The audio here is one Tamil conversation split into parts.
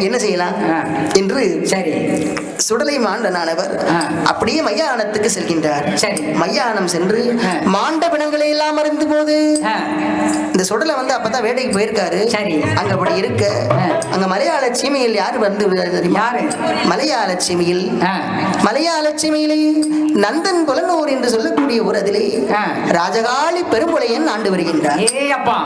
என்ன செய்யலாம் என்று சரி சுடலை மாண்டனானவர் அப்படியே மையானத்துக்கு செல்கின்றார். சரி மையானம் சென்று மாண்ட பிணங்களை எல்லாம் அறிந்து போது இந்த சுடலை வந்து அப்பதான் வேட்டைக்கு போயிருக்காரு. சரி அங்க அப்படி இருக்க அங்க மலையாள சீமையில் யாரு வந்து யாரு? மலையாள சீமையில் மலையாள சீமையிலே நந்தன் புலனூர் என்று சொல்லக்கூடிய ஒரு அதிலே ராஜகாளி பெரும்புலையன் ஆண்டு வருகின்றார். ஏ அப்பா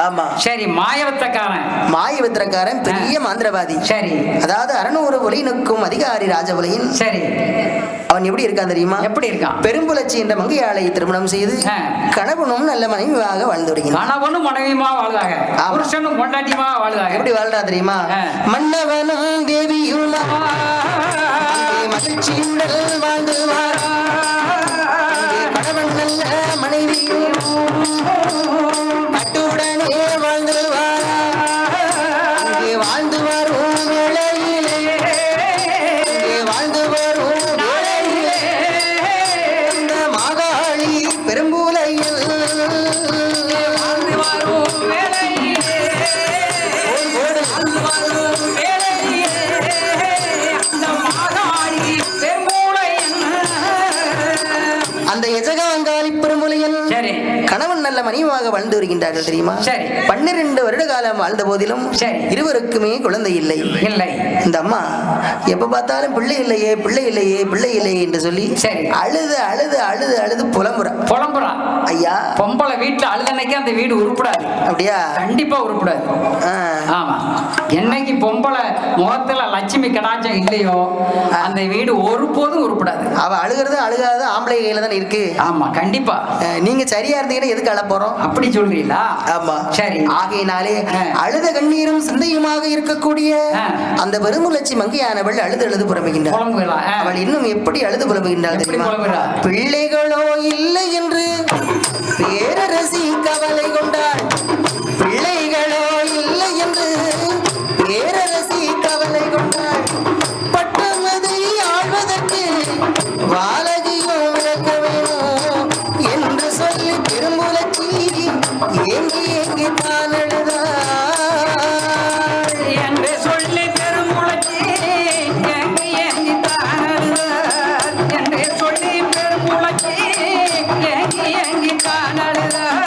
ஆமா சரி மாயவத்திரக்காரன் மாயவத்திரக்காரன் பெரிய மாந்திரவாதி. சரி அதாவது 600 ஒலினுக்கும் அதிகாரி ராஜபுலையின். சரி அவன் எப்படி இருக்கான் தெரியுமா? எப்படி இருக்கான்? பெரும்புலச்சி என்ற மங்கையாளை திருமணம் செய்து கணவனும் நல்ல மனைவியாக வாழ்ந்து வருகிறான். கணவனும் மனைவியுமா வாழ்ந்தாங்க, புருஷனும் பொண்டாட்டியுமா வாழ்ந்தாங்க. எப்படி வாழ்றா தெரியுமா? மன்னவனும் தேவியும் மகிழ்ச்சியுடன் வாழ்ந்து வாரா, கணவன் நல்ல மனைவியும் கட்டுடனே வாழ்ந்து வாரா, வாழ்ந்து வரும் வேளையிலே வாழ்ந்து வரும் வேளையிலே இந்த மாகாளி பெரும்புலையில் வாழ்ந்து வரும் வேளையிலே அந்த எஜகாங்காளி பெரும்புலையில் கணவன் நல்ல மனைவியாக வாழ்ந்து வருகின்றார்கள் தெரியுமா? 12 வருட காலம் வாழ்ந்த போதிலும் இருவருக்குமே குழந்தை இல்லை. இந்த அம்மா எப்ப பார்த்தாலும் பிள்ளை இல்லையே பிள்ளை இல்லையே பிள்ளை இல்லையே என்று சொல்லி அழுது அழுது அழுது அழுது புலம்புறா. ஐயா பொம்பளை வீட்டுல அழுதன்னைக்கு அந்த வீடு உருப்படாது. அப்படியா? கண்டிப்பா உருப்படாது. ஆமா என்னைக்கு பொம்பளை முகத்துல லட்சுமி கடாச்சம் இல்லையோ அந்த வீடு ஒருபோதும் உருப்படாது. அவ அழுகிறது அழுகாத ஆம்பளை கையில தான் இருக்கு. ஆமா கண்டிப்பா. நீங்க சரியா இருந்தீங்கன்னா எதுக்கு அழ போறோம்? அப்படி சொல்றீங்களா? ஆமா சரி. ஆகையினாலே அழுத கண்ணீரும் சிந்தையுமாக இருக்கக்கூடிய அந்த பெருமுலட்சி மங்கையானவள் அழுது அழுது புலம்புகின்றாள். அவள் இன்னும் எப்படி அழுது புலம்புகின்றாள் தெரியுமா? பிள்ளைகளோ இல்லை என்று பேரரசி கவலை கொண்டாள். பிள்ளைகளோ இல்லை என்று பேரரசி கவலை கொண்டாள். பட்டமதை ஆழ்வதற்கு வாலகியும் விளக்க வேணும் என்று சொல்லி பெருமுலச்சி ஏங்கி ஏங்கி தான் அழுதாள் என்று சொல்லி பெருமுலச்சி ஏங்கி ஏங்கி தான் அழுதாள் என்று சொல்லி பெருமுலச்சி ஏங்கி ஏங்கி தான் அழுதாள்.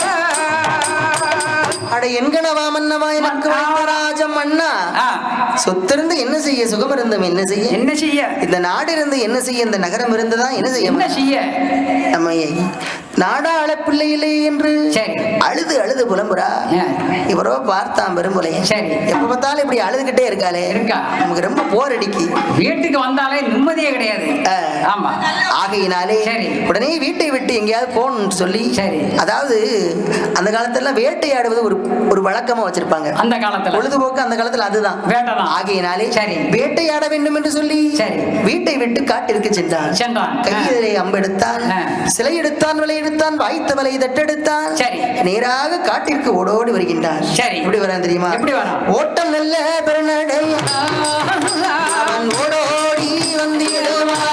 அட என்கனவா மன்னவா எனக்கு ராஜம் அண்ணா சொத்திருந்து என்ன செய்ய, சுகம் இருந்தும் என்ன செய்ய, என்ன செய்ய, இந்த நாடு இருந்து என்ன செய்ய, இந்த நகரம் இருந்துதான் என்ன செய்ய, என்ன செய்ய, நம்ம நாடாள பிள்ளை இல்லை என்று அழுது அழுது புலம்புறா. இவரோ பார்த்தான் பெரும்புலையன். எப்ப பார்த்தாலும் இப்படி அழுதுகிட்டே இருக்காளே, நமக்கு ரொம்ப போர் அடிக்கி, வீட்டுக்கு வந்தாலே நிம்மதியே கிடையாது. ஆமா ஆகையினாலே உடனே வீட்டை விட்டு எங்கேயாவது போகணும்னு சொல்லி, அதாவது அந்த காலத்துல வேட்டையாடுவது ஒரு வழக்கமா வச்சிருப்பாங்க. அந்த காலத்துல பொழுதுபோக்கு அந்த காலத்துல அதுதான் வேட்டைதான். ஆகையினாலே வேட்டையாட வேண்டும் என்று சொல்லி வீட்டை விட்டு காட்டிற்கு சென்றான். கையிலே அம்பெடுத்தான், சிலை எடுத்தான், விலை எடுத்தான், வாய்த்த வலை தட்டெடுத்தான். நேராக காட்டிற்கு ஓடோடி வருகின்றான். எப்படி வரான் தெரியுமா? ஓட்டம் நல்ல பெருநடை அவன் ஓடோடி வந்திடுவான்.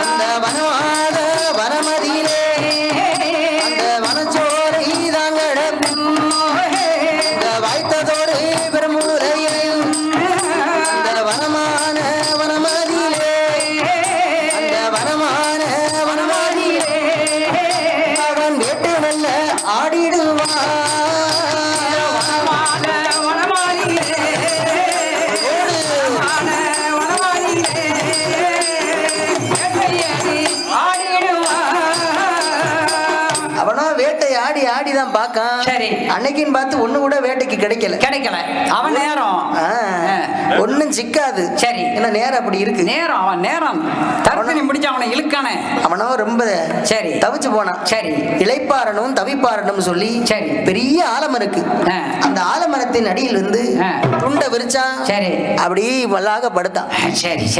அந்த வனவாத வனமதியிலே அந்த வனச்சோரை தாங்கடக்கும் வாய்த்ததோடு பெருமுறையில் அந்த வனமான வனமதியிலே அந்த வனமான வனமதியிலே அவன் வேட்டு நல்ல ஆடிடுவான். அவனோ வேட்டை ஆடி ஆடிதான் பாக்கான். அன்னைக்குன்னு பார்த்து ஒண்ணு கூட வேட்டைக்கு கிடைக்கல. அவன் நேரம் ஒன்னும் சிக்காது. சரி என்ன நேரம் அப்படி இருக்கு. அவன் நேரம் தரத்தனி முடிச்சு அவனை இழுக்கானே. அவனோ ரொம்ப தவிச்சு போனான். இளைப்பாறனும் தவிப்பாறனும் சொல்லி பெரிய ஆலமரம் இருக்கு. அந்த ஆலமரத்தின் அடியில் இருந்து துண்டை விரிச்சான். அப்படி மல்லாக படுத்தான்.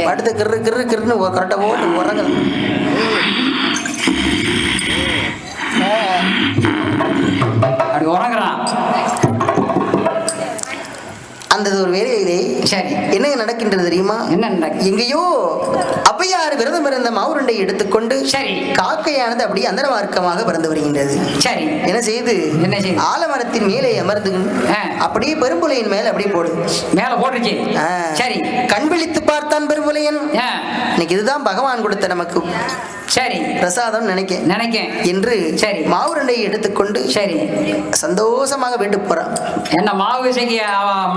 படுத்து கிரு கிரு கிருன்னு கரெக்டா போட்டு உறங்க. அப்படி உறங்குறான். அந்த ஒரு வேலையிலே சரி என்ன நடக்கின்றது தெரியுமா? என்ன எங்கேயோ அப்பையார் விரதம் இருந்த மாவுருண்டை எடுத்துக்கொண்டு சரி காக்கையானது அப்படியே அந்தர மார்க்கமாக பறந்து வருகின்றது. சரி என்ன செய்து ஆலமரத்தின் மேலே அமர்ந்து அப்படியே பெரும்புலையின் மேல அப்படியே போடு மேல போட்டுச்சு. சரி கண் விழித்து பார்த்தான் பெரும்புலையன். இன்னைக்கு இதுதான் பகவான் கொடுத்த நமக்கு சரி பிரசாதம் நினைக்க என்று சரி மாவுருண்டையை எடுத்துக்கொண்டு சரி சந்தோஷமாக வீட்டு போறான். என்ன மாவு செய்ய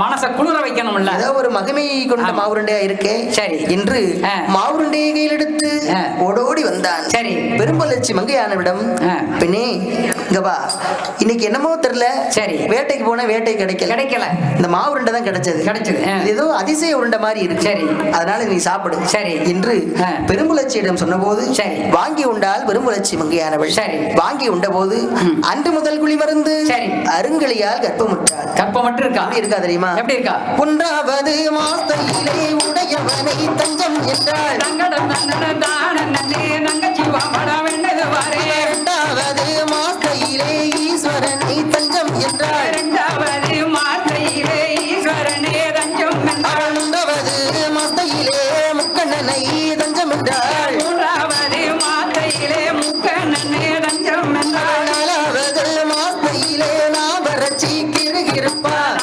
மனசை குளிர வைக்கணும்ல, ஏதோ ஒரு மகிமை கொண்ட மாவுருண்டையா இருக்கே சரி என்று மாவுருண்டையை கையில் எடுத்து ஓடோடி வந்தான். சரி பெரும்பலட்சி மங்கையானவிடம், பெண்ணே இங்க வா, இன்னைக்கு என்னமோ தெரியல, சரி வேட்டைக்கு போன வேட்டை கிடைக்கல, இந்த மாவுருண்டை தான் கிடைச்சது. ஏதோ அதிசய உருண்டை மாதிரி இருக்கு, சரி அதனால நீ சாப்பிடு சரி என்று பெரும்பலட்சியிடம் சொன்னபோது சரி வாங்கி உண்டால் பெரும்பலட்சி மங்கையானவள் சரி வாங்கி உண்ட போது அன்று முதல் குழி மருந்து சரி அருங்கலியால் கற்பமற்று இருக்கா தெரியுமா? எப்படி இருக்கா? ஒன்றாவது மாசையிலே உடையவனை தஞ்சம் என்றாள், இரண்டாவது மாசையிலே ஈஸ்வரனை தஞ்சம் என்றாள், மூன்றாவது மாசையிலே முக்கண்ணனை தஞ்சம் என்றாள், நாலாவது மாசையிலே நாவரட்சி கிருகிருப்பாள்,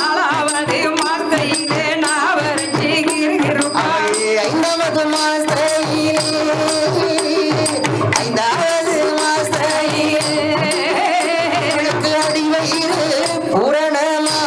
ஐந்தாவது மாசையிலே அடிவயிறு பூரணமா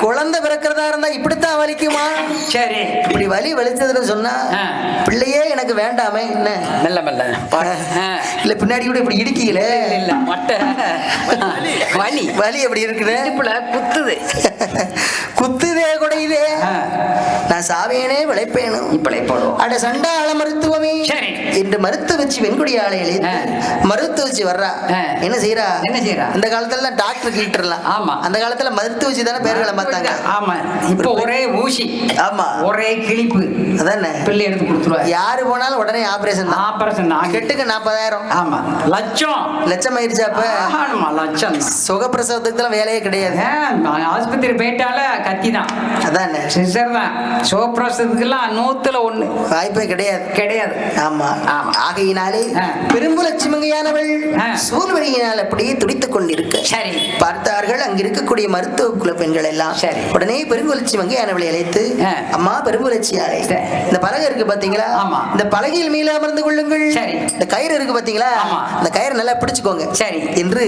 குழந்தை பிறக்கிறதா இருந்தா இப்படித்தான் வலிக்குமா? சரி இப்படி வலி வலிச்சதுன்னு சொன்னா பிள்ளையே எனக்கு வேண்டாமே என்ன மெல்ல மெல்ல இல்ல பின்னாடி கூட இப்படி இடிக்கீங்களே இல்ல மட்ட வலி வலி எப்படி இருக்குது? குத்துது குத்துதே குடையுதே, நான் சாவேனே விளைப்பேனும் பிழைப்போம் அட சண்டாள மருத்துவமே என்று மருத்துவ வச்சு வெண்குடி ஆலையிலே மருத்துவ வச்சு வர்றா. என்ன செய்யறா? இந்த காலத்துல டாக்டர் கிட்டலாம். ஆமா அந்த காலத்துல மருத்துவ வச்சு தானே பேர்களை பார்த்தாங்க. ஆமா இப்போ ஒரே ஊசி, ஆமா ஒரே கிழிப்பு, அதானே பிள்ளை எடுத்து கொடுத்துருவா. யாரு போனாலும் உடனே ஆபரேஷன் கெட்டுக்கு 40,000. ஆமா லட்சம் ஆயிடுச்சா? அப்ப லட்சம் சுகப்பிரசவத்துக்கு வேலையே கிடையாது. ஆஸ்பத்திரி போயிட்டால கத்தி தான், அதானே சிஸ்டர் தான். சுகப்பிரசவத்துக்குலாம் 100ல் 1 வாய்ப்பே கிடையாது. ஆமா ஆகையினாலே பெரும்புலட்சி மங்கையானவள் சூழ்வழியினால் அப்படியே துடித்துக் கொண்டிருக்க சரி பார்த்தார்கள் அங்க இருக்கக்கூடிய மருத்துவ குல பெண்கள் எல்லாம். சரி உடனே பெருங்குலட்சி மங்கையானவளை அழைத்து, அம்மா பெருங்குலட்சியாலே இந்த பலகை இருக்கு பாத்தீங்களா, இந்த பலகையில் மேல அமர்ந்து கொள்ளுங்கள். சரி இந்த கயிறு இருக்கு பாத்தீங்களா, இந்த கயிறு நல்லா பிடிச்சுக்கோங்க. சரி என்று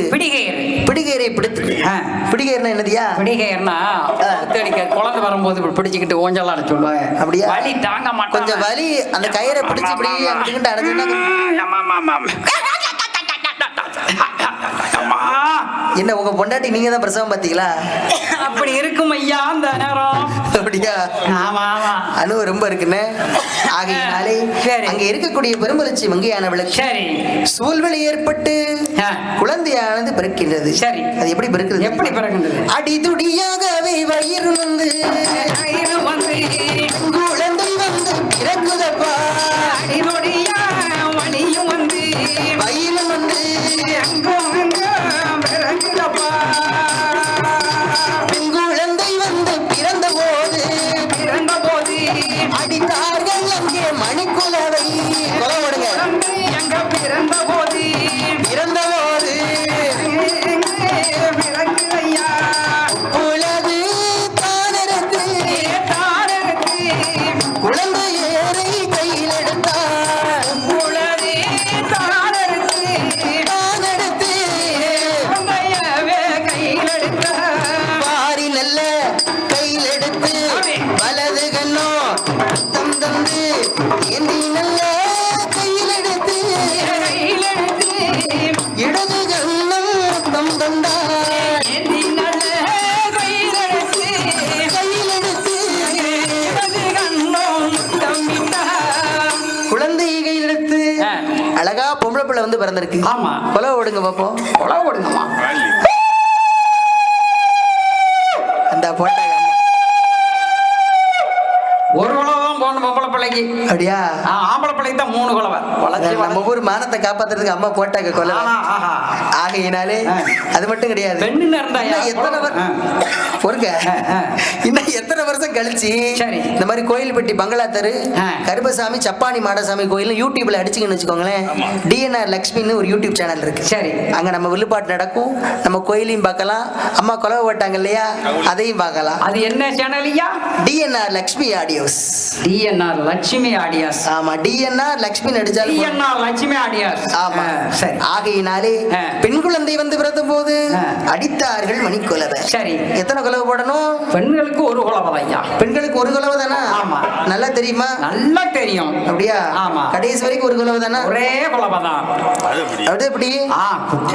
பிடிகயிறை பிடித்து, பிடிகயிறுனா என்னதியா? பிடிகயிறுனா குழந்தை வரும்போது பிடிச்சுக்கிட்டு ஓஞ்சலாம் சொல்லுவாங்க. அப்படியா? வலி தாங்க மாட்டேன், கொஞ்சம் வலி அந்த கயிறை பிடிச்சு இப்படி அங்கிட்டு அடைஞ்சுன்னா என்ன உங்க பொண்டாட்டி நீங்க தான் பிரசவம் பாத்தீங்களா? அப்படி இருக்கும் ஐயா அந்த நேரம். அப்படியா? ஆமா ஆமா அணு ரொம்ப இருக்குன்னு. ஆகையினாலே அங்க இருக்கக்கூடிய பெரும்பலட்சி மங்கையானவளுக்கு சரி சூழ்வெளி ஏற்பட்டு குழந்தையானது பிறக்கின்றது. சரி அது எப்படி பிறக்குது? எப்படி பிறக்கின்றது? அடிதுடியாகவே வயிறு வந்து குழந்தை வந்து பிறக்குதப்பா, அடிதுடியா வலியும் வந்து வயிறு வந்து பெண் குழந்தை வந்து பிறந்த போது பொம்பளை வந்து பிறந்திருக்கு. ஆமா. கொலவை ஓடுங்க பாப்போம். கொலவை ஓடுங்கம்மா. அந்த போட்டாங்க ஒரு கொலவை தான் போகணும் பொம்பளை பிள்ளைக்கு. அப்படியா? ஆம்பளை பிள்ளைக்கு தான் 3 கொலவை. நம்ம ஊர் மானத்தை காப்பாத்துறதுக்கு அம்மா போட்டாங்க கொலவை. ஆகையினாலே அது மட்டும் கிடையாது. பெண்ணு இருந்தா எத்தனை பொறுங்க இன்னும் எத்தனை வருஷம் கழிச்சு இந்த மாதிரி கோயில்பட்டி பங்களா தெரு கருப்பசாமி சப்பானி மாடசாமி கோயில் யூடியூப்ல அடிச்சுங்கன்னு வச்சுக்கோங்களேன். டிஎன்ஆர் லக்ஷ்மின்னு ஒரு யூடியூப் சேனல் இருக்கு. சரி, அங்க நம்ம வில்லுப்பாட்டு நடக்கும், நம்ம கோயிலையும் பார்க்கலாம், அம்மா கொலவை போட்டாங்க இல்லையா அதையும் பார்க்கலாம். அது என்ன சேனல்யா? TNR Lakshmi audios. TNR Lakshmi audios. ஆமா, டிஎன்ஆர் லக்ஷ்மி நடிச்சாலும் டிஎன்ஆர் லட்சுமி ஆடியோஸ். ஆமா. சரி, ஆகையினாலே பெண் குழந்தை வந்து பிறந்த போது அடித்தார்கள் மணிக்கொலவை. சரி, எத்தனை கொலவை போடணும்? பெண்களுக்கு 1 கொலவை ஐயா. பெண்களுக்கு 1 கொலவை தானா? ஆமா. நல்லா தெரியுமா? நல்லா தெரியும். அப்படியா? ஆமா. கடைசி வரைக்கும் 1 கொலவை தானா? ஒரே கொலவை தான். அது எப்படி?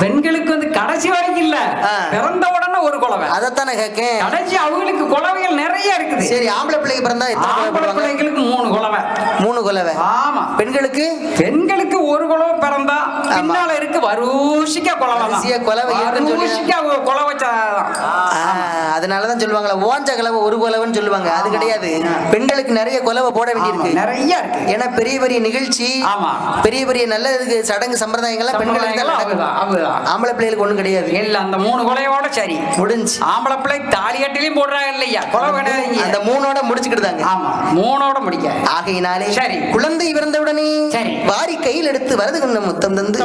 பெண்களுக்கு வந்து கடைசி வரைக்கும் இல்ல, பிறந்த உடனே 1 கொலவை. அதைத்தானே கேட்கேன். கடைசி அவங்களுக்கு கொலவைகள் நிறைய இருக்குது. சரி, ஆம்பளை பிள்ளைக்கு பிறந்தா எத்தனை கொலவை போடுவாங்க? பிள்ளைகளுக்கு 3 கொலவை. 3 கொலவை. ஆமா. பெண்களுக்கு 1 கொலவை பிறந்தா பின்னால இருக்கு வரூசிக்கா கொலவை தான். கொலவை வரூசிக்கா கொலவை. அதனாலதான் சொல்லுவாங்களா ஓஞ்ச கொலவை 1 கொலவைன்னு சொல்லுவாங்க. அது கிடையாது. பெண்களுக்கு நிறைய கொலவை போட வேண்டியிருக்கு. நிறைய இருக்கு. ஏன்னா பெரிய பெரிய நிகழ்ச்சி, பெரிய பெரிய நல்ல சடங்கு சம்பிரதாயங்கள்லாம் பெண்களுக்கு ஆம்பளை பிள்ளைகளுக்கு ஒண்ணும் கிடையாது. இல்ல, அந்த 3 கொலையோட சரி முடிஞ்சு. ஆம்பளை பிள்ளை தாலி கட்டிலையும் போடுறாங்க இல்லையா கொலவை கிடையாது. அந்த 3ஓட முடிச்சுக்கிட்டுதாங்க. ஆமா, 3ஓட முடிக்க. ஆகையினாலே சரி, குழந்தை பிறந்தவுடனே வாரி கையில் எடுத்து வரது கண்ண முத்தம் தந்து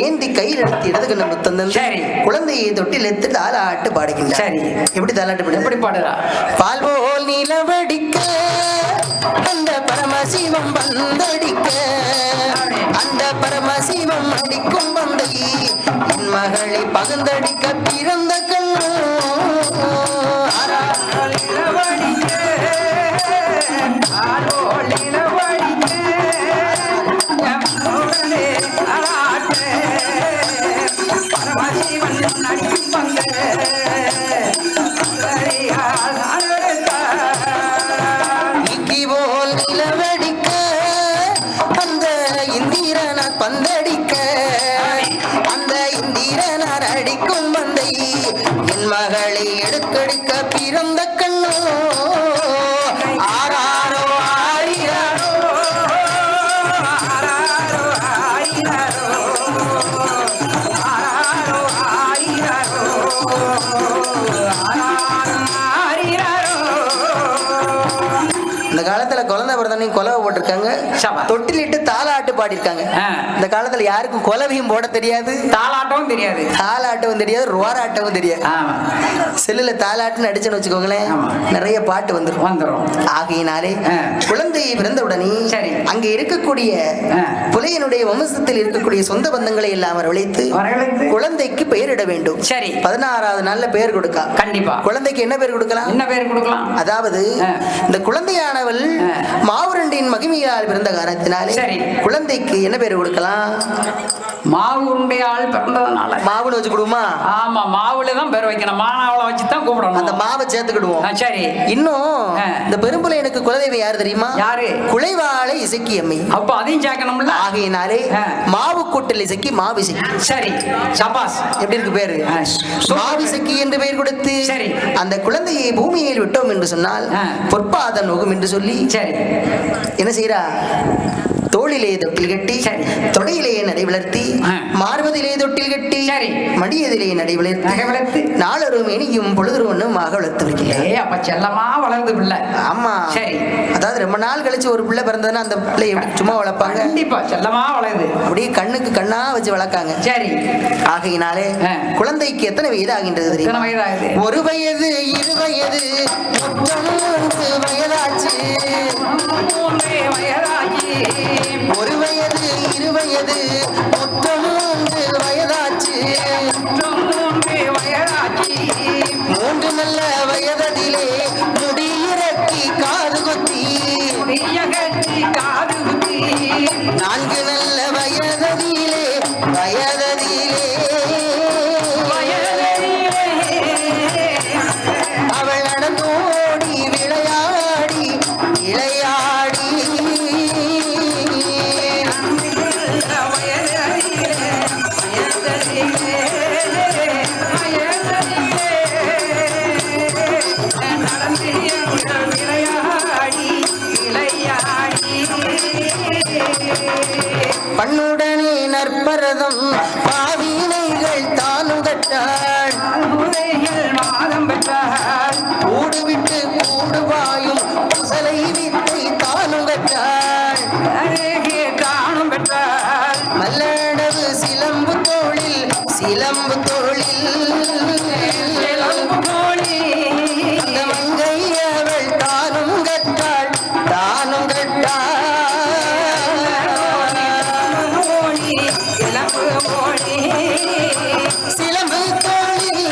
ஏந்தி கையில் எடுத்து இடது கண்ண முத்தம் தந்து குழந்தையை தொட்டில் எடுத்து தாலாட்டு பாடுகின்றார். சரி, எப்படி தாலாட்டு பாடு? எப்படி பாடுறா? பால் போல் நிலவடிக்க அந்த பரமசிவம் வந்தடிக்க அந்த பரமசிவம் அடிக்கும் வந்தை என் மகளை பகந்தடிக்க பிறந்த கண்ணோ பந்தடிக்க அந்த இந்திரனார் அடிக்கும் மந்தை என் மகளை எடுக்கடிக்க பிறந்த கண்ணோ ஆராரோ ஆரியாரோ ஆராரோ ஆரியாரோ ஆராரோ ஆரியாரோ ஆரியாரோ. இந்த காலத்துல குழந்தை பிறந்தனையும் கொலவை போட்டிருக்காங்க, தொட்டிலிட்டு தாலாட்டு பாடிருக்காங்க. இந்த காலத்துல யாருக்கும் கொலவையும் போட தெரியாது, தாலாட்டவும் தெரியாது, தாலாட்டவும் தெரியாது, ரோராட்டவும் தெரியாது. செல்லுல தாலாட்டுன்னு அடிச்சுன்னு வச்சுக்கோங்களேன், நிறைய பாட்டு வந்துரும். ஆகையினாலே குழந்தை பிறந்தவுடனே அங்க இருக்கக்கூடிய புலையனுடைய வம்சத்தில் இருக்கக்கூடிய சொந்த பந்தங்களை எல்லாம் வரவழைத்து குழந்தைக்கு பெயரிட வேண்டும். சரி, 16வது நாள்ல பெயர் கொடுக்க. கண்டிப்பா. குழந்தைக்கு என்ன பேர் கொடுக்கலாம்? என்ன பேர் கொடுக்கலாம்? அதாவது இந்த குழந்தையானவள் மாவுரண்டின் மகிமையால் பிறந்த காரணத்தினாலே குழந்தைக்கு என்ன பேர் கொடுக்கலாம்? மாவுருண்டையால் பிறந்ததுனால மாவுன்னு வச்சு கொடுமா? ஆமா, மாவுல தான் பேர் வைக்கணும். மானாவளை வச்சு தான் கூப்பிடணும். அந்த மாவை சேர்த்துக்கிடுவோம். சரி, இன்னும் இந்த பெரும்புல எனக்கு குலதெய்வம் யாரு தெரியுமா? யாரு? குலைவாளை இசக்கி அம்மை. அப்ப அதையும் சேர்க்கணும்ல. ஆகையினாலே மாவு கூட்டல் இசக்கி மாவிசக்கி. சரி, சபாஸ். எப்படி இருக்கு பேரு? மாவிசக்கி என்று பெயர் கொடுத்து சரி அந்த குழந்தையை பூமியில் விட்டோம் என்று சொன்னால் பொற்பாத நோகும் என்று சொல்லி சரி என்ன செய்யறா? தோளிலே தொட்டில் கட்டி தொடையிலே நடை வளர்த்தி மார்பதிலே தொட்டில் கட்டி மடியதிலே நடை வளர்த்து நாளொரு மேனியும் பொழுதும் ஒண்ணுமாக வளர்த்து. அப்ப செல்லமா வளர்ந்து பிள்ளை. ஆமா, சரி. அதாவது ரொம்ப நாள் கழிச்சு ஒரு பிள்ளை பிறந்ததுன்னா அந்த பிள்ளை சும்மா வளர்ப்பாங்க? கண்டிப்பா செல்லமா வளருது. அப்படியே கண்ணுக்கு கண்ணா வச்சு வளர்க்காங்க. சரி, ஆகையினாலே குழந்தைக்கு எத்தனை வயது ஆகின்றது தெரியும்? 1 வயது 2 வயது 3 வயதாச்சு. 1 வயது 2 வயது 3 வயதாச்சு. 3 நல்ல வயதிலே முடியிறக்கி காது குத்தி 4 நல்ல வயதிலே அவள் நடந்தோடி விளையாடி இளையாடி பண்ணுடனே நற்பரதம் பாவினைகள் தானும் கற்றாள் மாதம் பெற்றாள் கூடு விட்டு கூடுவாயும் குசலை வித்தை தானும் கற்றாள் தானும் பெற்றாள் மல்லடவு சிலம்பு தோளில் சிலம்பு தோளில் அந்த மங்கை அவள் தானும் கற்றாள் தானும் கற்றாள் சிலம்பு தோளில்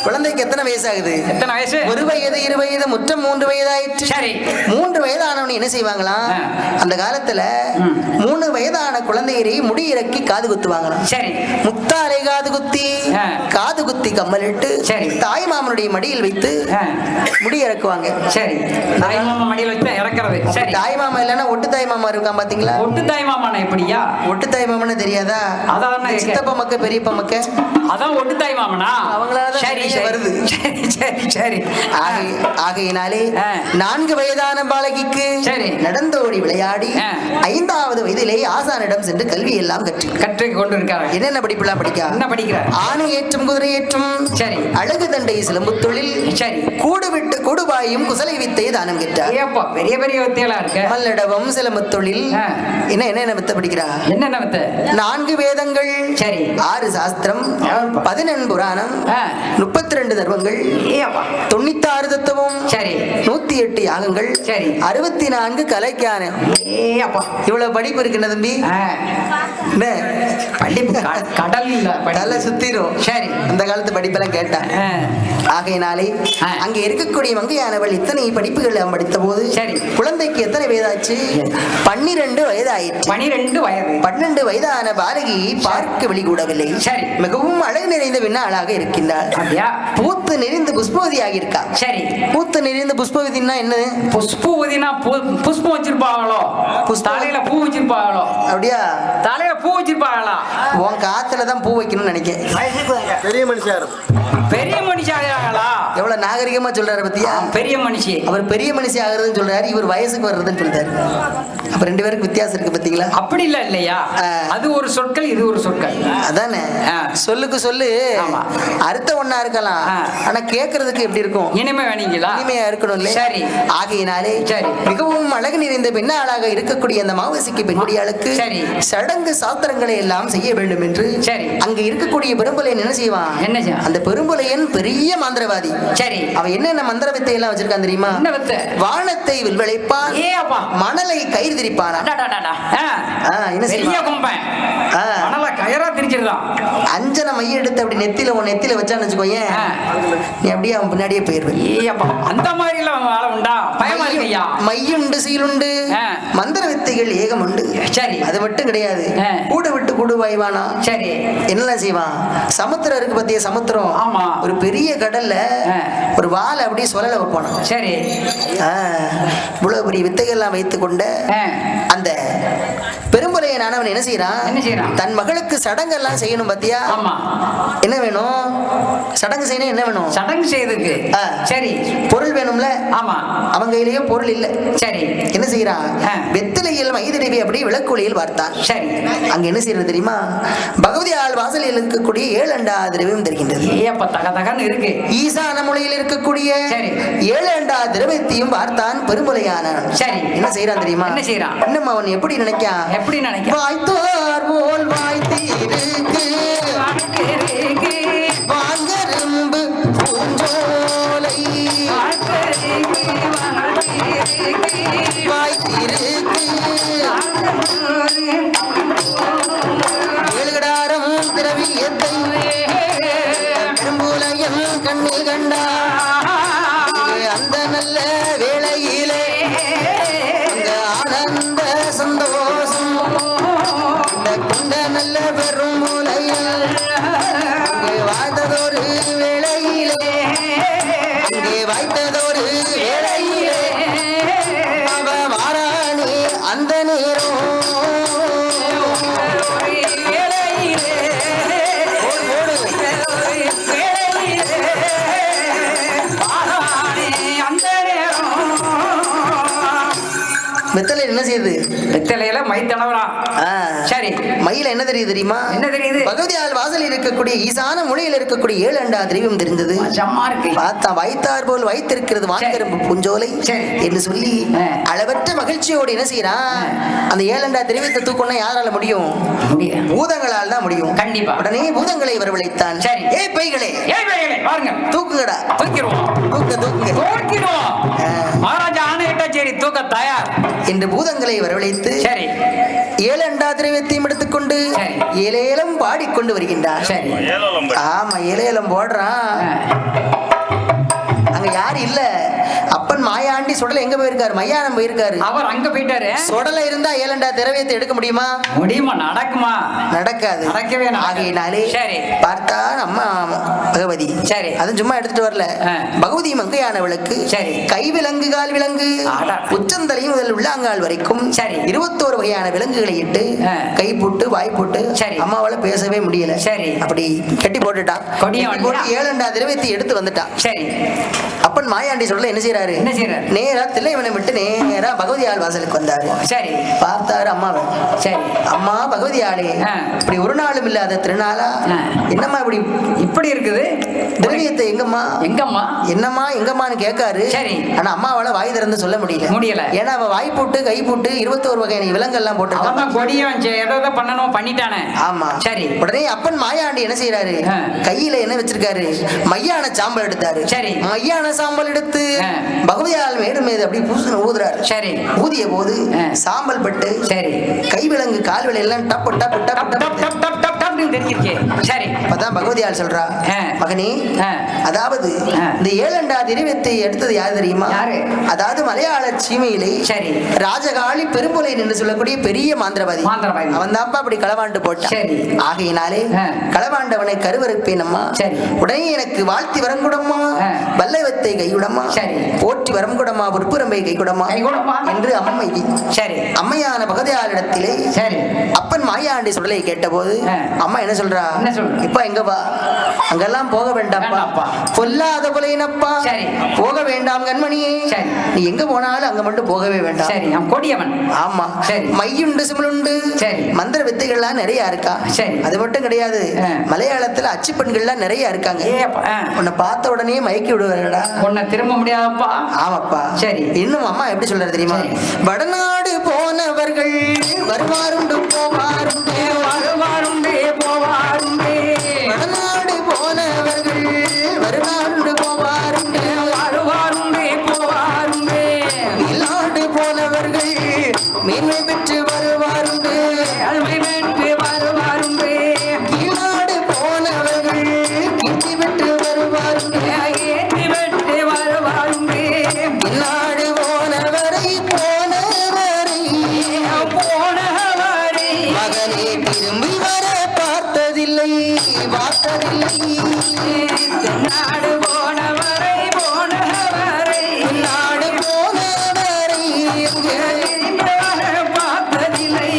குழந்தைக்கு எத்தனை வயசு ஆகுது? எத்தனை வயசு? 1 வயது 2 வயது முற்றம் 3 வயதாயிற்று. சரி. 3 வயதானவன் என்ன செய்வாங்களாம்? அந்த காலத்துல 3 வயதான குழந்தையரை முடி இறக்கி காது குத்துவாங்களாம். சரி. முத்தாரை காது குத்தி காது குத்தி கம்மலிட்டு சரி தாய் மாமனுடைய மடியில் வைத்து முடி இறக்குவாங்க. சரி. தாய் மாமா மடியில் வச்சு இறக்குறது. சரி. தாய் மாமா இல்லைன்னா ஒட்டு தாய் மாமா இருக்கான் பாத்தீங்களா? ஒட்டு தாய் மாமானா எப்படியா? ஒட்டு தாய் மாமன்னு தெரியாதா? அதான் சித்தப்பா மக்க பெரியப்பா மக்க அதான் ஒட்டு தாய் மாமனா? அவங்களாதான் சரி வருது. சரி சரி சரி. ஆகையினாலே 4 வயதான பாலகிக்கு சரி நடந்தோடி விளையாடி 5வது வயதிலே ஆசானிடம் சென்று கல்வி எல்லாம் கற்று கொண்டு இருக்காரு. என்னென்ன படிப்புலாம் படிக்கா? என்ன படிக்கிறார்? ஆணை ஏற்றும் குதிரை ஏற்றும் சரி அழகு தண்டை சிலம்பு தொழில் சரி கூடு விட்டு கொடுவாயும் குசலை வித்தை தானம் கேட்டார். ஏப்பா பெரிய பெரிய வித்தைகளா இருக்கு. மல்லடவம் சிலம்பு தொழில் என்ன வித்தை படிக்கிறா? என்னென்ன வித்தை? 4 வேதங்கள் சரி 6 சாஸ்திரம் 14 புராணம் 32 தர்மங்கள் 96 தத்துவம் சரி 108 யாகங்கள் சரி 64 கலைஞானம். இவ்வளவு படிப்பு இருக்குன்னு தம்பி. கடல்ல சுத்திரும். சரி அந்த காலத்து படிப்பெல்லாம் கேட்டா. ஆகையினாலே அங்க இருக்கக்கூடிய மங்கையானவள் இத்தனை படிப்புகள் படித்த போது சரி குழந்தைக்கு எத்தனை வயதாச்சு? 12 வயதாயிற்று. 12 வயதான பாலகி பார்க்க வெளிக்கூடவில்லை. சரி மிகவும் அழகு நிறைந்த விண்ணாளாக இருக்கின்றாள். பூத்து நிறைந்து புஷ்பவதியாக இருக்கா. சரி பூத்து நிறைந்த புஷ்பவதினா என்ன? புஷ்பவதினா புஷ்பம் வச்சிருப்பாங்களோ? தலையில பூ வச்சிருப்பாங்களோ? அப்படியா? தலையில பூ வச்சிருப்பாங்களா? உன் காத்துல தான் பூ வைக்கணும்னு நினைக்கிறேன். பெரிய மனுஷா பெரிய மனுஷாங்களா? எவ்வளவு நாகரிகமா சொல்றாரு பத்தியா? பெரிய மனுஷி. அவர் பெரிய மனுஷி ஆகுறதுன்னு சொல்றாரு, இவர் வயசுக்கு வர்றதுன்னு சொல்றாரு. அப்ப 2 பேருக்கு வித்தியாசம் இருக்கு பாத்தீங்களா? அப்படி இல்ல இல்லையா? அது ஒரு சொற்கள் இது ஒரு சொற்கள். அதானே சொல்லுக்கு சொல்லு அர்த்தம் ஒண்ணா இருக்கலாம். ஆனா கேட்கறதுக்கு எப்படி இருக்கும்? இனிமை வேணுங்களா? இனிமையா இருக்கணும். சரி ஆகையினாலே சரி மிகவும் அழகு நிறைந்த பெண்ணாளாக இருக்கக்கூடிய அந்த மாவசிக்கு பெண்குடியாளுக்கு சரி சடங்கு சாஸ்திரங்களை எல்லாம் செய்ய வேண்டும் என்று சரி அங்க இருக்கக்கூடிய பெரும்புலையன் என்ன செய்வான்? என்ன அந்த பெரும்புலையன் பெரிய மந்திரவாதி. சரி அவ என்னென்ன மந்திர வித்தை எல்லாம் வச்சிருக்கான் தெரியுமா? என்ன வித்தை? வானத்தை வில்வளைப்பான், மணலை கயிறு திரிப்பான். என்ன செய்ய கொம்பன் மணலை கயிறா திரிச்சிருந்தான். அஞ்சனை மைய எடுத்து அப்படி நெத்தில வச்சான்னு வச்சுக்கோயேன், நீ அப்படியே அவன் பின்னாடியே போயிருவேன். அந்த மாதிரி எல்லாம் வேலை உண்டா? பயமா இருக்கையா? மையுண்டு சீலுண்டு மந்திர வித்தைகள் ஏகம் உண்டு. சரி அது மட்டும் கிடையாது, கூடு விட்டு கூடு வாய்வானா. சரி என்னெல்லாம் செய்வான்? சமுத்திரம் இருக்கு பத்திய சமுத்திரம். ஆமா ஒரு பெரிய கடல்ல ஒரு வாழை அப்படியே சொல்லல வைப்பானா. சரி இவ்வளவு பெரிய வித்தைகள் எல்லாம் வைத்துக் கொண்ட அந்த பெரும்புலையனானவன் என்ன செய்யறான்? தன் மகளுக்கு சடங்கெல்லாம் செய்யணும் பத்தியா? என்ன வேணும்? சடங்கு செய்யணும். என்ன வேணும்? சடங்கு செய்யறதுக்கு சரி பொருள் வேணும்ல. ஆமா அவன் கையிலேயே பொருள் இல்ல. சரி என்ன செய்யறான்? வெத்திலையில் மைதிரவி அப்படியே விளக்குளியில் பார்த்தான். சரி அங்க என்ன செய்யறது தெரியுமா? பகவதி ஆள் வாசலில் இருக்கக்கூடிய 7 அண்டா திரவியம் தெரிகின்றது. இருக்கு ஈசான மொழியில் இருக்கக்கூடிய 7 அண்டா திரவியத்தையும் பார்த்தான் பெரும்புலையான. சரி என்ன செய்யறான் தெரியுமா? என்ன செய்யறான்? இன்னும் அவன் எப்படி நினைக்கான்? எப்படி நினைக்க? வாய்த்தோர் போல் வாய்த்திருக்கு வாங்கரும்பு பூஞ்சோலை வாய்த்திருக்கு ஏழுகடாரம் திரவியத்தை பெரும்புலையன் கண்ணில் கண்டா. அந்த நல்ல வேளையிலே அந்த ஆனந்த சந்தோஷம் அந்த கொண்ட நல்ல பெரும்புலையில் வாழ்ந்ததொரு வேளையிலே அங்கே வாய்த்ததொரு வேளையிலே அவ மாறானே அந்த நேரம் வெத்தலை என்ன செய்யுது? வெத்தலையில மை தடவரா. சரி, மயில என்ன தெரியுது தெரியுமா? என்ன தெரியுது? பகவதியால் வாசல் இருக்கக்கூடிய ஈசான மூலையில் இருக்கக்கூடிய 7 அண்டா திரவியம் தெரிந்தது. பார்த்தா வைத்தார் போல் வைத்திருக்கிறது வான்கரும்பு பூஞ்சோலை என்று சொல்லி அளவற்ற மகிழ்ச்சியோடு என்ன செய்யறான்? அந்த 7 அண்டா திரவியத்தை தூக்கணும்னா யாரால முடியும்? பூதங்களால் தான் முடியும். கண்டிப்பா. உடனே பூதங்களை வரவழைத்தான். சரி, ஏய் பைகளே, பாருங்க, தூக்குங்கடா. தூக்கிடுவோம், தூக்குங்க. மகாராஜா ஆணையிட்டா சரி, தூக்க தயார் என்று பூதங்களை வரவழைத்து சரி 7 அண்டா திரவியத்தையும் எடுத்துக்கொண்டு ஏலேலம் பாடிக்கொண்டு வருகின்றார். சரி, ஆமா, ஏலேலம் போடுறான். அங்க யாரு இல்ல. அப்பன் மாயாண்டி சுடல எங்க போயிருக்காரு? மையானம் போயிருக்காரு. அவர் அங்க போயிட்டாரு. சுடல இருந்தா 7 அண்டா திரவியத்தை எடுக்க முடியுமா? நடக்குமா? நடக்காது. நடக்கவே ஆகையினாலே சரி பார்த்தா அம்மா பகவதி சரி அது சும்மா எடுத்துட்டு வரல. பகவதி மங்கையானவளுக்கு சரி கை விலங்கு கால் விலங்கு உச்சந்தலையும் முதல் உள்ளாங்கால் வரைக்கும் சரி 21 வகையான விலங்குகளை இட்டு கை போட்டு வாய் போட்டு சரி அம்மாவால பேசவே முடியல. சரி அப்படி கட்டி போட்டுட்டான். 7 அண்டா திரவியத்தை எடுத்து வந்துட்டான். சரி அப்பன் மாயாண்டி சொல்ல என்ன செய்யறாரு? நேரா தில்லைவனை விட்டு நேரா பகவதி ஆள் வாசலுக்கு வந்தாரு. சரி பார்த்தாரு அம்மாவை. சரி அம்மா பகவதி ஆளே, இப்படி ஒரு நாளும் இல்லாத திருநாளா என்னம்மா இப்படி இருக்குது? திரவியத்தை எங்கம்மா எங்கம்மான்னு கேட்காரு. சரி ஆனா அம்மாவால வாய் திறந்து சொல்ல முடியல. ஏன்னா அவ வாய் போட்டு கை போட்டு 21 வகையான விலங்குகள் எல்லாம் போட்டு பண்ணணும் பண்ணிட்டானே. ஆமா சரி உடனே அப்பன் மாயாண்டி என்ன செய்யறாரு? கையில என்ன வச்சிருக்காரு? மையான சாம்பல் எடுத்தாரு. சரி மையான சாம்பல் எடுத்து பகவதியால் மேடும் மீது அப்படி பூசண ஊதுறாரு. சரி ஊதிய போது சாம்பல் பட்டு சரி கை விலங்கு கால் விலை எல்லாம் டப்பு டப்பு டப்பு டப்பு டப்பு சரி அப்பதான் பகவதியால் சொல்றா, மகனே அதாவது இந்த 7 அண்டா திரவியத்தை எடுத்தது யாரு தெரியுமா? அதாவது மலையாள சீமையிலே சரி ராஜகாளி பெரும்புலை என்று சொல்லக்கூடிய பெரிய மாந்திரவாதி. அவன் தான்ப்பா அப்படி களவாண்டு போட்டான். ஆகையினாலே களவாண்டவனை கருவறுப்பேன் அம்மா. உடனே எனக்கு வாழ்த்தி வரங்குடம்மா, வல்லவத்தை கைகுடம்மா, போற்றி வரங்குடம்மா, பொற்புரம்பை கைகுடம்மா என்று அம்மை சரி அம்மையான பகவதியாளிடத்திலே சரி அப்பன் மாயாண்டி சொல்லலை கேட்டபோது அம்மா என்ன சொல்றா? இப்ப எங்க வா, அங்கெல்லாம் போக வேண்டாம்ப்பா, பொல்லாத புலையினப்பா, போக வேண்டாம் கண்மணியே. நீ எங்க போனாலும் அங்க மட்டும் போகவே வேண்டாம். சரி கொடியவன். ஆமா மையுண்டு சிமலுண்டு மந்திர வித்தைகள்லாம் நிறைய இருக்கா. சரி அது மட்டும் கிடையாது, மலையாளத்துல அச்சு பெண்கள்லாம் நிறைய இருக்காங்க. உன்னை பார்த்த உடனே மயக்கி விடுவாருடா, உன்னை திரும்ப முடியாதப்பா. ஆமாப்பா சரி. இன்னும் அம்மா எப்படி சொல்றது தெரியுமா? வடநாடு போனவர்கள் வருவாருண்டு போவாருண்டு, வருவாருண்டே போவாருண்டே, வடநாடு போனவர்கள் வருவாருண்டு போவாருண்டு, வருவாருண்டே போவாருண்டே, வெளிநாடு போனவர்கள் மேன்மை பெற்று வருவாருண்டு, அருமை பெற்று வருவாருண்டு, கீழ்நாடு போனவர்கள் கீர்த்தி பெற்று வருவாருண்டு, கீர்த்தி பெற்று வருவாருண்டு, வெளிநாடு போனவரை மகனே திரும்பி வர பார்த்ததில்லை நாடு போனவரை நாடு போனவரை பார்த்ததில்லை.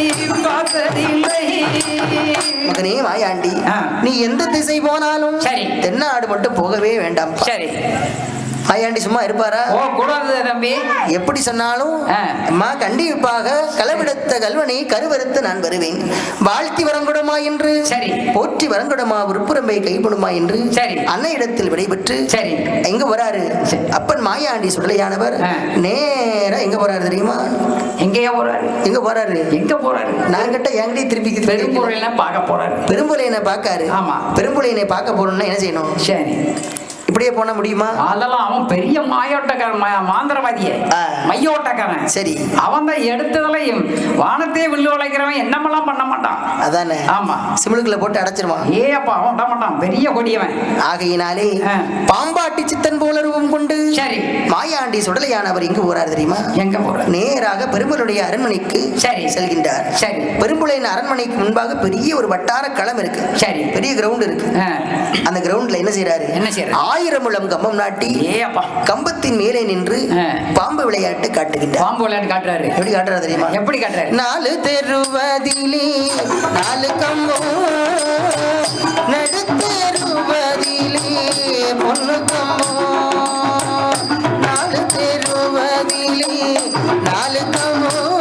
மகனே மாயாண்டி, நீ எந்த திசை போனாலும் சரி தென்னாடு மட்டும் போகவே வேண்டாம். சரி மாயாண்டி சும்மா இருப்பாரா? கூடாது தம்பி. எப்படி சொன்னாலும் அம்மா கண்டிப்பாக களவெடுத்த கல்வனை கருவறுத்து நான் வருவேன். வாழ்த்தி வரங்குடமா என்று சரி போற்றி வரங்குடமா உருப்புறம்பை கைப்படுமா என்று சரி அன்னை இடத்தில் விடைபெற்று சரி எங்க போறாரு? அப்பன் மாயாண்டி சுடலையானவர் நேரா எங்க போறாரு தெரியுமா? எங்க போறாரு? நான் கிட்ட என்கிட்ட திருப்பி பெரும்புலையினை பார்க்க போறாரு. பெரும்புலையினை பார்க்காரு. ஆமா பெரும்புலையினை பார்க்க போறோம்னா என்ன செய்யணும்? சரி இப்படியே போன முடியுமா? அதெல்லாம் அவன் பெரிய மாயோட்டக்காரன், மாந்திரவாதிய மையோட்டக்காரன். சரி அவன் தான் எடுத்ததுலையும் வானத்தையே வில்லு உழைக்கிறவன் என்னமெல்லாம் பண்ண மாட்டான். அதானே? ஆமா சிமிழுக்குள்ள போட்டு அடைச்சிருவான். அப்பா அவன் விட மாட்டான், பெரிய கொடியவன். ஆகையினாலே பாம்பாட்டி சித்தன் போல ரூபம் கொண்டு சரி மாயாண்டி சுடலையானவர் எங்கு போறாரு தெரியுமா? எங்க போறார்? நேராக பெரும்புலுடைய அரண்மனைக்கு சரி செல்கின்றார். சரி பெரும்புலையின் அரண்மனைக்கு முன்பாக பெரிய ஒரு வட்டார களம் இருக்கு. சரி பெரிய கிரவுண்ட் இருக்கு. அந்த கிரவுண்ட்ல என்ன செய்யறாரு? 1000 முழம் கம்பம் நாட்டி கம்பத்தின் மேலே நின்று பாம்பு விளையாட்டு காட்டுகின்றார். பாம்பு விளையாட்டு காட்டுறாரு. எப்படி காட்டுறாரு தெரியுமா? எப்படி காட்டுறாரு? 4 தெருவதிலே 4 கம்பம், நடுத்தெருவதிலே பொண்ணு கம்பம், 4 தெருவதிலே 4 கம்பம்,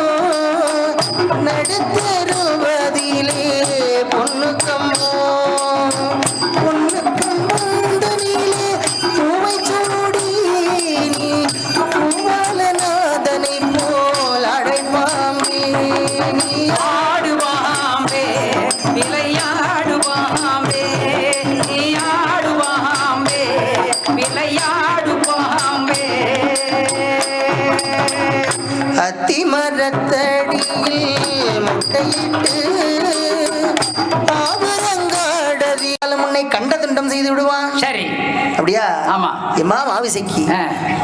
மடியில் முட்டையிட்டு முன்னை கண்ட துண்டம் செய்து விடுவான். சரி, அப்படியா? ஆமா. எம்மா மாவிசைக்கு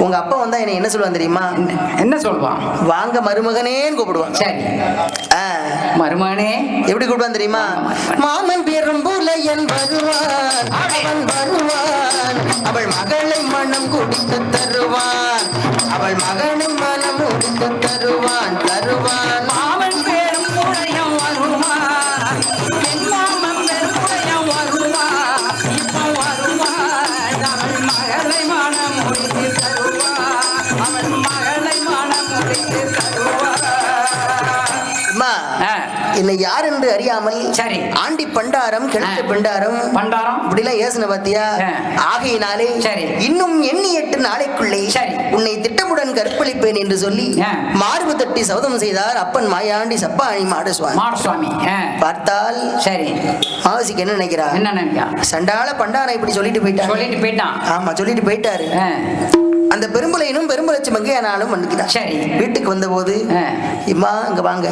உங்க அப்பா வந்தா என்ன என்ன சொல்லுவான் தெரியுமா? என்ன சொல்லுவான்? வாங்க மருமகனேன்னு கூப்பிடுவான். சரி, மருமகனே எப்படி கூப்பிடுவான் தெரியுமா? மாமன் பெரும்புலையன் வருவான், அவன் வருவான், அவள் மகளை மனம் குடித்து தருவான், அவள் மகனை மனம் குடித்து தருவான் தருவான். மாமன் பெரும்புலையன் வருவான், என் மாமன் பெரும்புலையன் வருவான், இப்போ வருவான், அவள் மகளை மனம் குடித்து தருவான், அவள் மகளை மனம் குடித்து தருவான். என்னை யார் என்று அறியாமல் சரி ஆண்டி பண்டாரம் கிழக்கு பண்டாரம் பண்டாரம் இப்படி எல்லாம் ஏசன பாத்தியா? ஆகையினாலே சரி இன்னும் எண்ணி 8 நாளைக்குள்ளே சரி உன்னை திட்டமுடன் கற்பழிப்பேன் என்று சொல்லி மார்பு தட்டி சபதம் செய்தார் அப்பன் மாயாண்டி சப்பாணி மாடசுவாமி. பார்த்தால் சரி மாவசிக்கு என்ன நினைக்கிறா? என்ன நினைக்கிறா? சண்டால பண்டாரம் இப்படி சொல்லிட்டு போயிட்டான். ஆமா, சொல்லிட்டு போயிட்டாரு. அந்த பெரும்புலையினும் பெரும்புலட்சி மங்கையானாலும் வந்துக்கிறார். சரி, வீட்டுக்கு வந்த போது இம்மா இங்க வாங்க,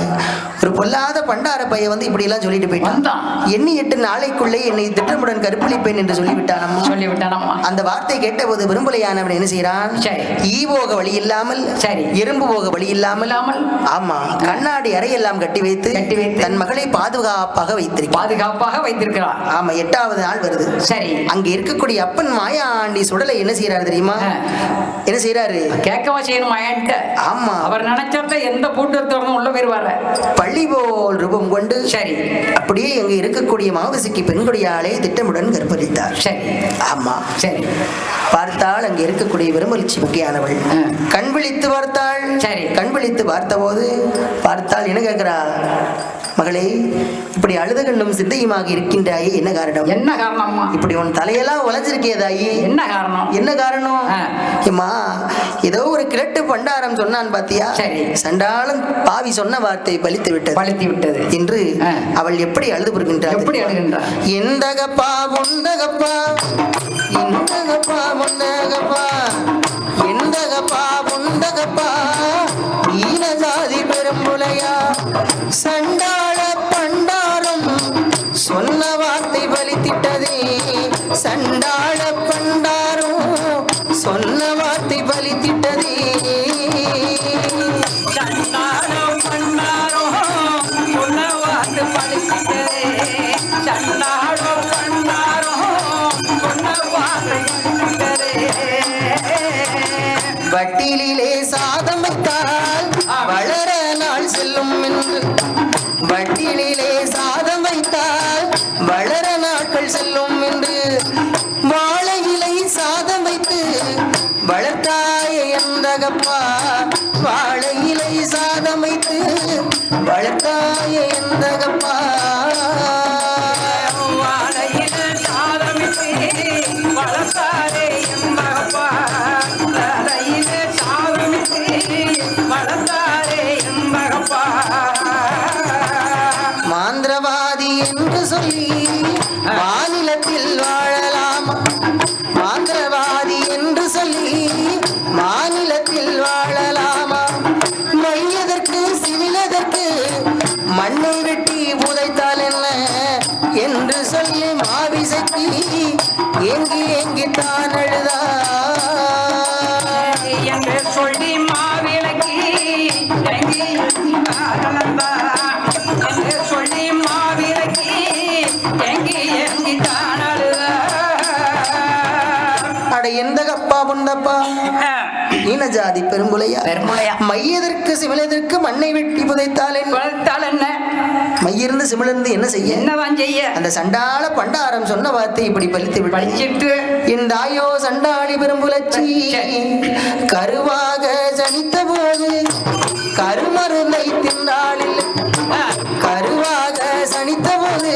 ஒரு பொல்லாத பண்டார பையன் வந்து இப்படி எல்லாம் சொல்லிட்டு போயிட்டான். எண்ணி 8 நாளைக்குள்ளே என்னை திட்டமுடன் கற்பழிப்பேன் என்று சொல்லிவிட்டானம்மா. அந்த வார்த்தை கேட்ட போது பெரும்புலையானவன் என்ன செய்யறான்? ஈவோக வழி இல்லாமல், சரி எறும்பு போக வழி இல்லாமல், ஆமா கண்ணாடி அறையெல்லாம் கட்டி வைத்து தன் மகளை பாதுகாப்பாக வைத்திருக்கிறார். ஆமா, 8வது நாள் வருது. சரி, அங்க இருக்கக்கூடிய அப்பன் மாயாண்டி சுடலை என்ன செய்யறாரு தெரியுமா? என்ன செய்யறாரு? கேட்கவா செய்யணும் மாயாண்ட. ஆமா, அவர் நினைச்சத எந்த பூட்டு எடுத்தவரும் உள்ள போயிருவாரு. பள்ளி போல் ரூபம் கொண்டு சரி அப்படியே அங்க இருக்கக்கூடிய மாவசிக்கு பெண்குடியாலே திட்டமுடன் கற்பழித்தார். சரி, ஆமா சரி. பார்த்தால் அங்க இருக்கக்கூடிய விரும்பலிச்சி முக்கியானவள் கண் விழித்து பார்த்தாள். சரி, கண் விழித்து பார்த்த போது பார்த்தால் என்ன கேட்கிறா? மகளே, இப்படி அழுத கண்ணும் சித்தையுமாக இருக்கின்றாயே, என்ன காரணம்? என்ன காரணம்? இப்படி உன் தலையெல்லாம் உழைஞ்சிருக்கேதாயி, என்ன காரணம்? என்ன காரணம்? ஏமா, ஏதோ ஒரு கிழட்டு பண்டாரம் சொன்னான் பாத்தியா? சரி, சண்டாளன் பாவி சொன்ன வார்த்தை பலித்து விட்டது என்று அவள் எப்படி அழுது புரிகின்றாள்? எப்படி அழுகின்றாள்? எந்தகப்பா பொந்தகப்பா, எந்தகப்பா பொந்தகப்பா, எந்தகப்பா பொந்தகப்பா, ஈனஜாதி பெரும்புலையா, சண்டாள பண்டாரம் சொன்ன வார்த்தை பலித்திட்டதே, சண்டாள பண்டாரம் சொன்ன வார்த்தை பலித்திட்டதே, சண்டாள பண்டாரம் சொன்ன வார்த்தை பலித்திட்டதே, சண்டாள பண்டாரம் சொன்ன வார்த்தை பலித்திட்டதே. வட்டிலே சாதம் வைத்தால் வளர நாள் செல்லும் என்று, வட்டிலே சாதம் வைத்தால் வளர நாட்கள் செல்லும் என்று, வாழை இலை சாதம் வைத்து வளர்த்தாயே எந்தகப்பா, வாழை இலை சாதம் வைத்து வளர்த்தாயே எந்தகப்பா, வாழை இலை சாதம் வைத்து வளர்த்தாயே எந்தகப்பா, வாழை இலை சாதம் வைத்து வளர்த்தாயே எந்தகப்பா. மாந்திரவாதி என்று சொல்லி மாநிலத்தில் வாழலாமா? மாந்திரவாதி என்று சொல்லி மாநிலத்தில் வாழலாமா? மையதற்கு சிவிலதற்கு மண்ணை வெட்டி புதைத்தால் என்ன என்று சொல்லி மாவிசைக்கு ஏங்கி ஏங்கி தான் அழுதா என்று சொல்லி மாவிளக்கி ஏங்கி என்று சொல்லி மாவிளக்கி ஏங்கி ஏங்கி தான் அழுதா. அட எந்த கப்பா புண்டப்பா, ஈனஜாதி பெரும்புலையா, மையதற்கு சிமிழதற்கு மண்ணை வெட்டி புதைத்தால் என்ன? மையிருந்து சிமிழந்து என்ன செய்ய? என்னதான் செய்ய? அந்த சண்டாள பண்டாரம் சொன்ன வார்த்தை இப்படி பழித்து என் தாயோ சண்டாளி பெரும்புலச்சி கருவாக ஜனித்த போது கருமருந்தை தின்றாளில், கருவாக சனித்த போது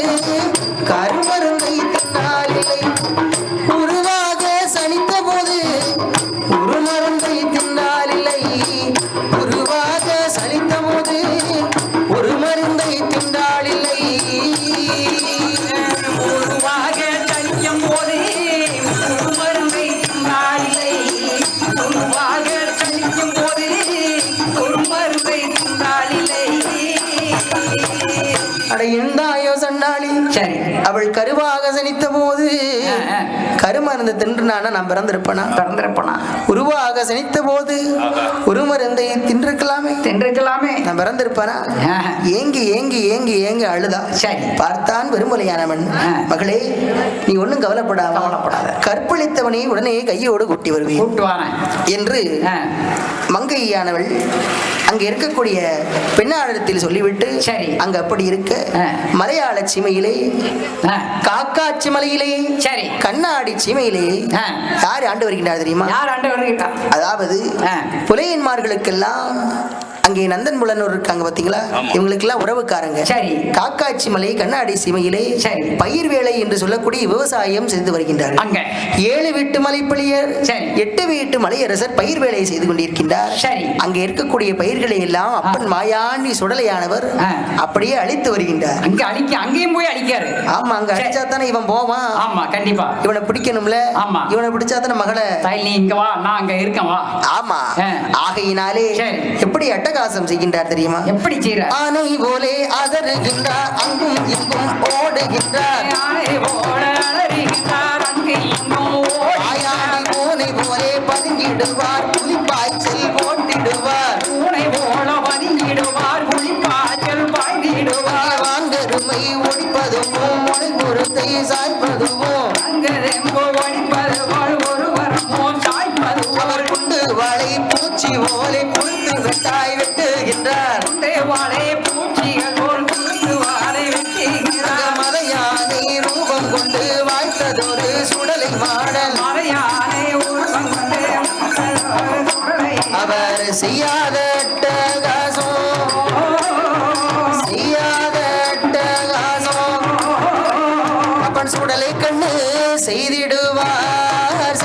கருமருந்தை தின்றாளில்லை, உருவாக சனித்த போது ஒரு மருந்தை தின்றாலில்லை, உருவாக சலித்த போது ஒரு மருந்தை தின்றாலில்லை, உருவாக சலிக்கும் போது ஒரு மருந்தை தின்றாலில்லை, உருவாக சலிக்கும் போது ஒரு மருந்தை தின்றாலில்லை. கருவாக சனித்த போது கருமருந்து தின்றுனானா நான் பிறந்திருப்பனா உருவாக சனித்த போது ஒரு மருந்தை தின்றிருக்கலாமே நான் பிறந்திருப்பனா ஏங்கி ஏங்கி ஏங்கி ஏங்கி அழுதா. சரி பார்த்தான் பெருமலையானவன், மகளே நீ ஒன்னும் கவலைப்படாத, கற்பழித்தவனை உடனே கையோடு கூட்டி வருவேன் என்று மங்கையானவள் அங்க இருக்கக்கூடிய பெண்ணாடத்தில் சொல்லிவிட்டு அங்க அப்படி இருக்க மலையாள சீமையிலே காக்காட்சி மலையிலே கண்ணாடி சீமையிலே யார் ஆண்டு வருகின்றார் தெரியுமா? அதாவது புலையன்மார்களுக்கெல்லாம் அங்கே நந்தன் முலனூர் இருக்காங்க பாத்தீங்களா, இவங்களுக்கு எல்லாம் உறவுக்காரங்க. சரி காக்காட்சி மலை கண்ணாடி சீமையிலே பயிர் வேலை என்று சொல்லக்கூடிய விவசாயம் செய்து வருகின்றார். அங்க 7 வீட்டு மலைப்பள்ளியர் 8 வீட்டு மலையரசர் பயிர் வேலை செய்து கொண்டிருக்கின்றார். சரி அங்க இருக்கக்கூடிய பயிர்களை எல்லாம் அப்பன் மாயாண்டி சுடலையானவர் அப்படியே அழித்து வருகின்றார். அங்கேயும் போய் அழிக்காரு. ஆமா அங்க அழிச்சா தானே இவன் போவான். ஆமா கண்டிப்பா இவனை பிடிக்கணும்ல. ஆமா இவனை பிடிச்சா தானே மகளை நீ இங்க வா நான் அங்க இருக்கேன் வா. ஆமா ஆகையினாலே எப்படி அட்டகாசம் செய்கின்றார் தெரியுமா? எப்படி செய்கிறார்? ஆனை போலே அதறுகின்றார், அங்கும் இங்கும் ஓடுகின்றார். ஆனை போல அலறுகின்றார், அங்கும் இங்கும் ஓடுகின்றார். பூனை போலே பதுங்கிடுவார், புலிப்பாய்ச்சல் போட்டிடுவார். பூனை போல பதுங்கிடுவார், புலிப்பாய்ச்சல் பாய்ந்திடுவார். வாங்கருமை ஒடிப்பதுவும் மொழி பொருத்தை சாய்ப்பதுவும் அங்கதெம்போ ஒடிப்பதுவோல் ஒருவரமோ சாய்ப்பதுவோல் குண்டு வாழை பூச்சி ஓலை குளித்து வெட்டாய் வெட்டுகின்றார். வாழை பூச்சிகள் போல் குளித்து வாழை வெட்டுகின்றார். மலையானை ரூபம் கொண்டு வாய்த்ததொரு சுடலை மாடல். மலையானை ரூபம் கொண்டு அவர் செய்யாத அப்பன் சுடலை கண்ணு செய்திடுவார்.